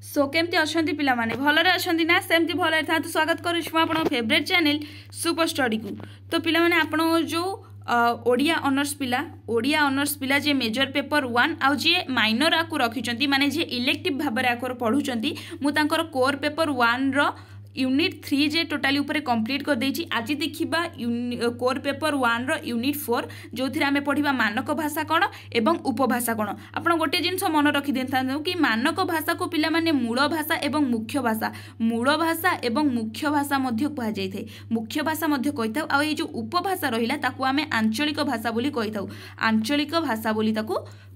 सो केमती अच्छा पे भलरे अच्छा ना सेमती भल था स्वागत कर फेवरेट चैनल सुपर स्टडी को। तो पिला माने आपण जो ओडिया ऑनर्स पिला जे मेजर पेपर 1 आउ जे माइनर आकु रखिचंती माने जे इलेक्टिव भाबरे आकर पढुचंती मु तांकर कोर पेपर 1 रो यूनिट 3 जे टोटाली ऊपर कंप्लीट कर देछि। आज देखिबा कोर पेपर 1 रो यूनिट 4 जो थिरा हमें पढ़िबा मानक भाषा कोन एवं उपभाषा कोन। आपण गोटे जिंस मन रखि देथानु कि मानक भाषा को पिला माने मूल भाषा एवं मुख्य भाषा मध्य कहा जाय थे। मुख्य भाषा मध्य कहिथाउ आ ए जो उपभाषा रहिला ताकू हमें आंचलिक भाषा बोली कहिथाउ। आंचलिक भाषा बोली ताकू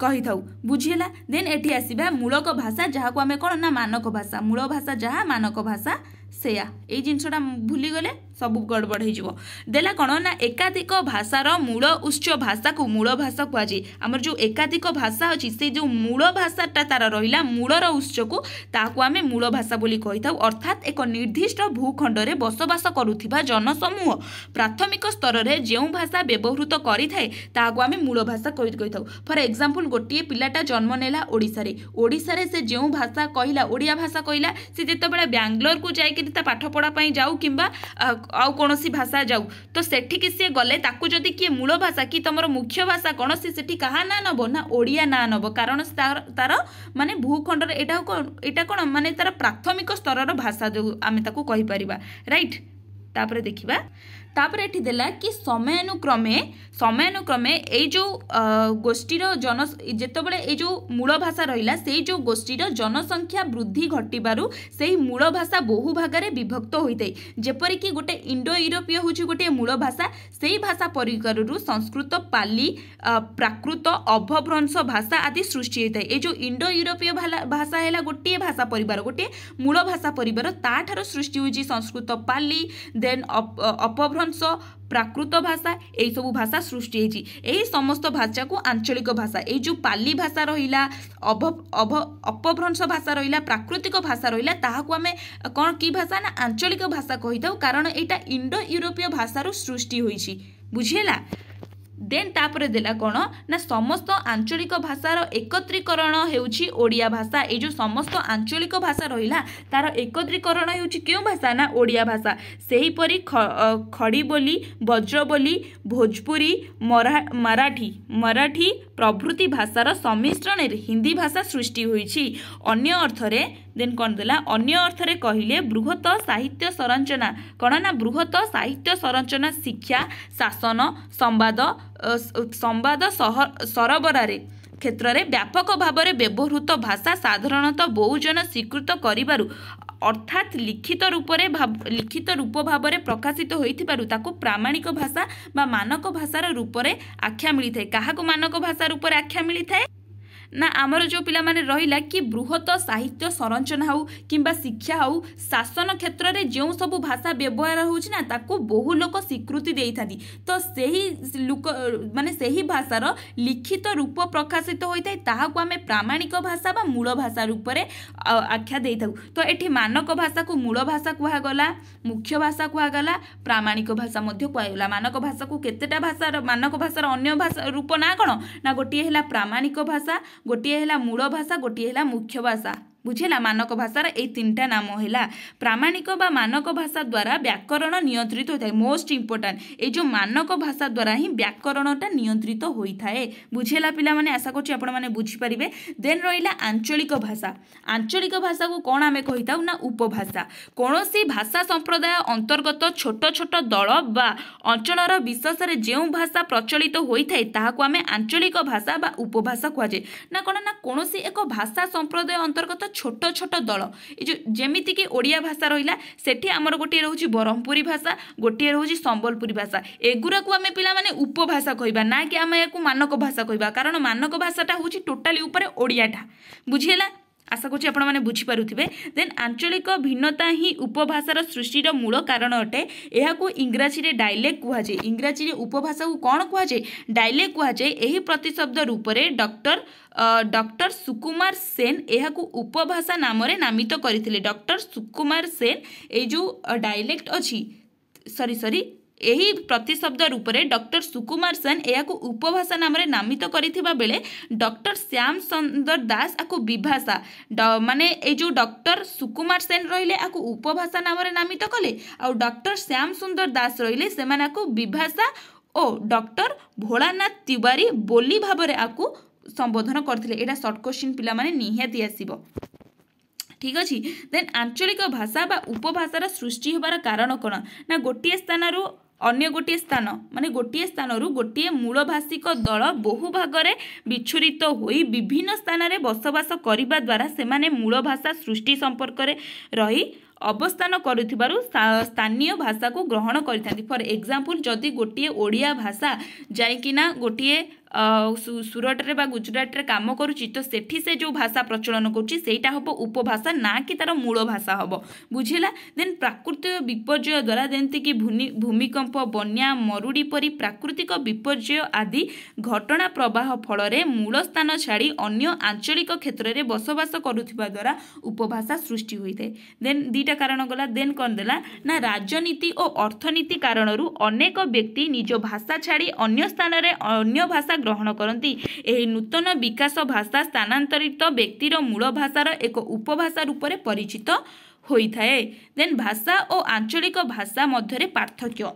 कहिथाउ बुझिला। देन एठी आसीबा मूलक भाषा जहा को हमें कोन ना मानक भाषा। मूल भाषा जहा मानक भाषा सेया ए जिनसटा भूली गले सब गड़बड़ हो देला कौन ना एकाधिक भाषार मूल उच्च भाषा को मूल भाषा कहुए। आमर जो एकाधिक भाषा अच्छी से जो मूल भाषाटा तार रहा मूलर उत्स को ताकू आम मूल भाषा बोली कहिथाउ। अर्थात एक निर्दिष्ट भूखंड में बसवास करुथिबा जनसमूह प्राथमिक स्तर में जो भाषा व्यवहृत करिथाए ताकू आम मूल भाषा कहिथाउ। फॉर एग्जांपल गोटे पिलाटा जन्म नेला ओडिशा रे से जो भाषा कहला ओडिया भाषा कहला से जेतेबेले बैंगलोर को जाई पाठ पढ़ापी जाऊ कि आउ कौन सी भाषा जाऊ तो सेठिकी सी गले ताकू जदि किए मूल भाषा कि तुम मुख्य भाषा कौन सी क्या ना नब ना ओडिया ना नब कारण तार माने भूखंड एटा कौन माने तार प्राथमिक स्तर भाषा जो आम ताकू कहि परिबा राइट। तापरे देखिबा तापरे एठी देला कि समयानुक्रमे ए जो गोष्ठीर जन जेतेबेले ए जो मूल भाषा रहिला से जो गोष्ठीर जनसंख्या वृद्धि घटिबारु सेही मूल भाषा बहु भागरे विभक्त होइतै। जेपरि कि गोटे इंडो यूरोपीय होछि गोटे मूल भाषा सेही भाषा परिकारु संस्कृत पाली प्राकृत अभभ्रंश भाषा आदि सृष्टि होइतै। ए जो इंडो यूरोपीय भाषा हैला गोटे भाषा परिवार गोटे मूल भाषा परिवार ताठार सृष्टि होइछि संस्कृत पाली देन अपभ्रंश प्राकृत भाषा यही सब भाषा सृष्टि होती। यही समस्त भाषा को आंचलिक भाषा ये जो पाली भाषा रहा अपभ्रंश भाषा रहा प्राकृतिक भाषा रहा ताहाकू आमे कौन की भाषा ना आंचलिक भाषा कही था कारण यहाँ इंडो यूरोपीय भाषार सृष्टि होइछि बुझेला। देन तापर देला कौन ना समस्त आंचलिक भाषार एकत्रीकरण हेउछि ओडिया भाषा। ये जो समस्त आंचलिक भाषा रहिला तार एकत्रीकरण हेउछि क्यों भाषा ना ओडिया भाषा। सेही परी खड़ी बोली वज्र बोली भोजपुरी मराठी प्रभृति भाषार सम्मिश्रण हिंदी भाषा सृष्टि होइछि। अन्य अर्थरे देन कौन देला अन्य अर्थरे कहिले बृहत साहित्य संरचना कौन ना बृहत साहित्य संरचना शिक्षा शासन संवाद सरबरारे क्षेत्र में व्यापक भाव में व्यवहृत भाषा साधारणतः बहुजन स्वीकृत करिबारु अर्थात लिखित रूप भाव में प्रकाशित होइथिबारु ताको प्रामाणिक भाषा बा मानक भाषार रूप में आख्या मिली थाए। काहाको मानक भाषा रूप में आख्या मिली थाए ना आमर जो पिला माने रहिला कि बृहत साहित्य संरचना हो किंबा शिक्षा हो शासन क्षेत्र में जो सब भाषा व्यवहार होछि ना ताको बहु लोक स्वीकृति देई थाती तो सही लोक माने सही भाषार लिखित रूप प्रकाशित होइथाय ताहाको आमे प्रामाणिक भाषा बा मूल भाषा रूप में आख्या देई थाउ। तो एठी मानक भाषा को मूल भाषा कुहा गला मुख्य भाषा कुहा गला प्रामाणिक भाषा मध्य कुहा गला। मानक भाषा को केतेटा भाषा मानक भाषार अन्य भाषा रूप ना कोन ना गोटिए हैला प्रामाणिक भाषा गोटिए हैला मूल भाषा गोटिए हैला मुख्य भाषा बुझेला। मानक भाषार ए तीनटा नाम हैला प्रामाणिक बा मानक भाषा द्वारा व्याकरण नियंत्रित होता है। मोस्ट इंपोर्टेंट ए जो मानक भाषा द्वारा ही व्याकरणटा नियंत्रित होता है बुझेला पिला माने। आशा करछि आपण माने बुझी परिबे। देन रहिला आंचलिक भाषा। आंचलिक भाषा को कोन आमे कहिताउ ना उपभाषा। कोनोसी भाषा संप्रदाय अंतर्गत छोट छोट दल बा अंचलर विशेष रे जेउ भाषा प्रचलित होइथाय ताहाको आमे आंचलिक भाषा बा उपभाषा कहाजे ना कोन ना कोनोसी एक भाषा संप्रदाय अंतर्गत छोट छोट दल जो जेमिति कि ओडिया भाषा रहिला सेठी हमर गोटे रहउची ब्रह्मपुरी भाषा गोटे रहउची संबलपुरी भाषा एगुरा को आमे पिला माने उपभाषा कहिबा ना कि आमे याकू मानक भाषा कहिबा कारण मानक भाषाटा होउची टोटली ऊपर ओडियाटा बुझिएला। आशा करछि आपण माने बुझी पारुथिबे। देन आंचलिक भिन्नता ही उपभाषार सृष्टिर मूल कारण अटे। एहाकू इंग्राजी रे डायलेक्ट कुहा जाय। इंग्राजी रे उपभाषा को कोन कुहा जाय डायलेक्ट कुहा जाय। एही प्रतिशब्द रूप रे डॉक्टर सुकुमार सेन एहाकू उपभाषा नाम रे नामित करथिले। डॉक्टर सुकुमार सेन ए जो डायलेक्ट अछि सॉरी ଏହି ପ୍ରତିଶବ୍ଦ ରୂପରେ ଡକ୍ଟର ସୁକୁମାର ସେନ ଏହାକୁ ଉପଭାଷା ନାମରେ ନାମିତ କରିଥିବା ବେଳେ ଡକ୍ଟର ଶ୍ୟାମ ସୁନ୍ଦର ଦାସ ଆକୁ ବିଭାଷା ମାନେ ଏଇ ଯେଉଁ ଡକ୍ଟର ସୁକୁମାର ସେନ ରହିଲେ ଆକୁ ଉପଭାଷା ନାମରେ ନାମିତ କଲେ ଆଉ ଡକ୍ଟର ଶ୍ୟାମ ସୁନ୍ଦର ଦାସ ରହିଲେ ସେମାନେ ଆକୁ ବିଭାଷା ଓ ଡକ୍ଟର ଭୋଳାନାଥ ତିୱାରୀ ବୋଲି ଭାବରେ ଆକୁ ସମ୍ବୋଧନ କରିଥିଲେ। ଏଇଟା ସର୍ଟ क्वेश्चन ପିଲାମାନେ ନିହାତି ଆସିବ। ठीक अच्छे देन आंचलिक भाषा बा उपभाषार सृष्टि होबार कारण कौन ना गोटे स्थान अन्य गोटे स्थान माने गोटे स्थान गोटे मूलभाषिक दल बहु भाग में विच्छुरित होई विभिन्न स्थान में बसवास करने द्वारा से मूल भाषा सृष्टि संपर्क में रही अवस्थान करुथिबारु स्थानीय भाषा को ग्रहण करिथांती। फॉर एग्जांपल जदि गोटे ओडिया भाषा जाइकिना गोटे सुरट रे बा गुजरात रे काम करुची तो सेठी से जो भाषा प्रचलन करुची सेटा हबो उपभाषा ना कि तार मूल भाषा हबो बुझिला। देन प्राकृतिक विपर्यय द्वारा जेंति कि भूमिकंप बन्या मरुड़ी परी प्राकृतिक विपर्यय आदि घटना प्रवाह फल रे मूल स्थान छाड़ी अन्य आंचलिक क्षेत्र में बसवास करुथिबा द्वारा उपभाषा सृष्टि होइथे। देन दीटा कारण गला देन कौन देला ना राजनीति और अर्थनीति कारणरू अनेक व्यक्ति निज भाषा छाड़ी अन्य स्थान रे अन्य भाषा ग्रहण करती। एही नूतन विकास भाषा स्थानांतरित व्यक्तिर मूल भाषार एक उपभाषा रूप में परिचित होता है। देन भाषा और आंचलिक भाषा मध्य पार्थक्य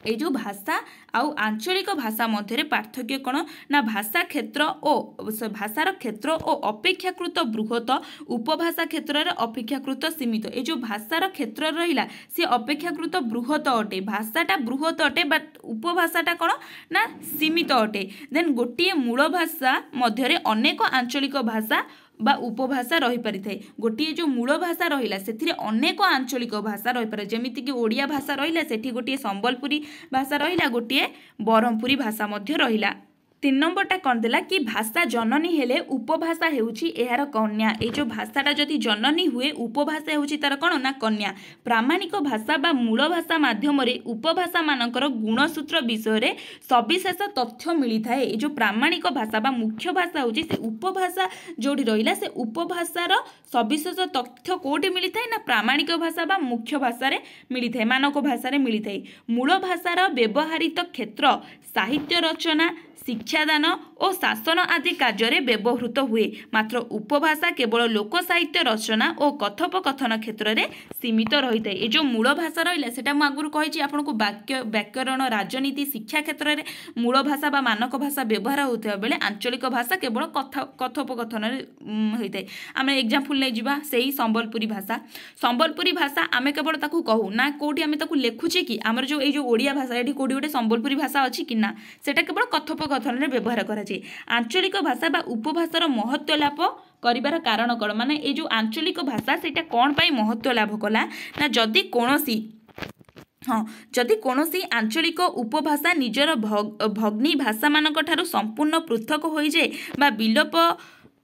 ये जो भाषा आउ आंचलिक भाषा मध्य पार्थक्य कौन ना भाषा क्षेत्र और भाषार क्षेत्र और अपेक्षाकृत बृहत उपभाषा क्षेत्र में अपेक्षाकृत सीमित। ये जो भाषार क्षेत्र रहा सी अपेक्षाकृत बृहत अटे भाषाटा बृहत अटे बट उपभाषाटा कौन ना सीमित अटे। देन गोटे मूल भाषा मध्य अनेक आंचलिक भाषा बा उपभाषा रही पारि थाए। गोटे जो मूल भाषा रहिला सेथिरे अनेक आंचलिक भाषा रही पारे जेमिति कि ओडिया भाषा रहिला सेठी गोटे संबलपुरी भाषा रहिला गोटे बरहमपुरी भाषा मध्य रहिला। 3 नंबरटा कौन देला कि भाषा जननी हेले उपभाषा हेउची एहार कन्या। ए जो भाषाटा जदि जननी हुए उपभाषा हेउची तार कौन ना कन्या। प्रामाणिक भाषा बा मूल भाषा माध्यम रे उपभाषा मानकर गुणसूत्र विषय रे सविशेष तथ्य मिली थाए। ए जो प्रामाणिक भाषा बा मुख्य भाषा होची से उपभाषा जोड़ी रहिला से उपभाषार सविशेष तथ्य कोठी मिली थाए ना प्रामाणिक भाषा बा मुख्य भाषा रे मिली थाए मानक भाषा रे मिली थाए। मूल भाषार व्यवहारित क्षेत्र साहित्य रचना शिक्षादान और शासन आदि कार्य व्यवहृत हुए मात्र उपभाषा केवल लोक साहित्य रचना और कथोपकथन क्षेत्र में सीमित रही है। ये जो मूल भाषा रहा है आगुरी कही आपको व्याकरण राजनीति शिक्षा क्षेत्र में मूल भाषा बा मानक भाषा व्यवहार होता बेले आंचलिक भाषा केवल कथोपकथन होता है। आम एग्जांपल नहीं जावा से संबलपुरी भाषा आम केवल ताकू कहू ना कौटी आम लिखुचे कि आमर जो ये ओडिया भाषा ये कौटी गोटे संबलपुरी भाषा अच्छी कि ना सेटा केवल कथोपकथन व्यवहार कराए। आंचलिक भाषा बा उपभाषार महत्व लाभ करिबार कारण कौन माने ये जो आंचलिक भाषा सेटा कौन पाई महत्व लाभ कला ना जदि कोनोसी जदि कोनोसी आंचलिक उपभाषा निजर भग्नी भाषा मानक ठारू संपूर्ण पृथक हो जाए बा विलोप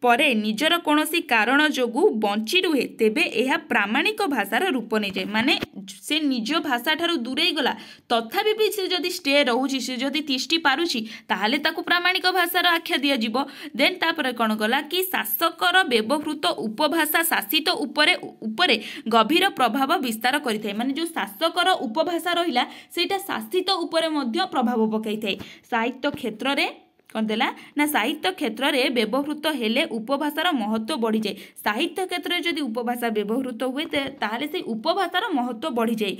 परे निजर कोनोसी कारण जोगु बंची रुहे तेबे यह प्रामाणिक भाषार रूप नहीं जाए। माने से निज भाषा ठारू दूरे गला तथापि भी से जदि स्टे रोची से जदि तिष्टि पारुची ताहले ताकू प्रामाणिक भाषार आख्या दिया जिवो। देन तापर कौन गला कि शासकर व्यवहृत उपभाषा शासित उपरे गभीर प्रभाव विस्तार करिथाय। माने जो शासकर उपभाषा रहिला सेटा शासित उपरे मध्य प्रभाव पकाइथाय। साहित्य क्षेत्र रे कौन देला ना साहित्य क्षेत्र में व्यवहृत हेले उपभाषार महत्व बढ़ी जाए। साहित्य क्षेत्र में जदि उपभाषा व्यवहृत हुए ताहले से उपभाषार महत्व बढ़ी जाए।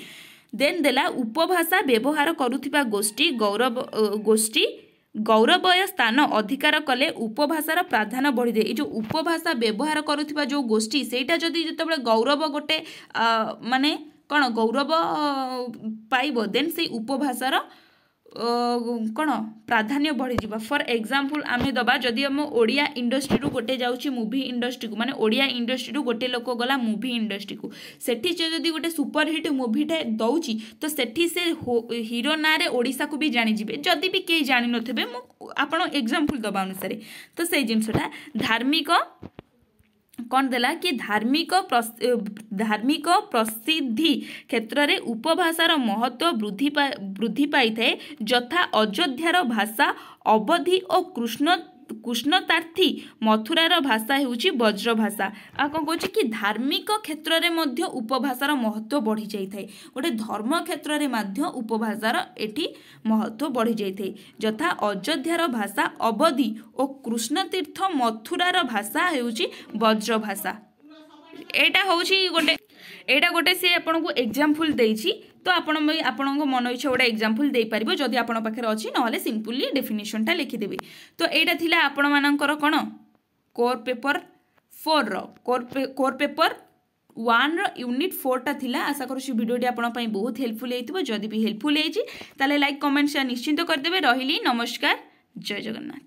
देन देला उपभाषा व्यवहार करुथिबा गोष्ठी गौरवय स्थान अधिकार कले उपभाषार प्राधान्य बढ़ी जाए। जो उपभाषा व्यवहार करुथिबा जो गोष्ठी सेटा जदि जतबेले गौरव गोटे माने कौन गौरव पाइबो देन से उपभाषार कौन प्राधान्य बढ़ी जावा। फॉर एग्जांपल आम दबा जदि आम ओडिया इंडस्ट्री रु गोटे जाउची मूवी इंडस्ट्री को माने ओडिया इंडस्ट्री रु गोटे लोक गला मूवी इंडस्ट्री को सेठी जदि गोटे सुपर हिट मूवीटा दउची तो सेठी से हीरो ना रे ओडिशा को भी जानी जिबे जदि भी केही जानि नथबे आपण एग्जांपल दबा अनुसार तो से जिनसटा धार्मिक कौन देला कि धार्मिक प्रसिद्धि क्षेत्र में उपभाषार महत्व वृद्धि पाई थाए। यथा अयोध्यार भाषा अवधि और कृष्ण कृष्णतार्थी मथुरार भाषा हेउची ब्रज भाषा। आ कौन कौच कि धार्मिक क्षेत्र में मध्य उपभाषार महत्व बढ़ी जाए, गोटे धर्म क्षेत्र में मध्य उपभाषार एठी महत्व बढ़ी जाए। यथा अयोध्यार भाषा अवधि और कृष्णतीर्थ मथुरार भाषा हेउची ब्रज भाषा। एटा गोटे सी आपन को एग्जांपल देइछि, तो आपण मन इच्छा गोटे एग्जांपल दे पारिबो जदि आपण पाखे अछि, नहले सिंपली डेफिनेशनटा लिखिदेबे। तो एटा थिला आपण मानकर कोन कोर पेपर 4 रो कोर पेपर 1 रो यूनिट 4 टा थिला। आशा करूछि वीडियोटी आपण पई बहुत हेल्पफुल हेतिबो। जदि भी हेल्पफुल हेछि ताले लाइक कमेंट शेयर निश्चिंत कर देबे। रहिली, नमस्कार, जय जगन्नाथ।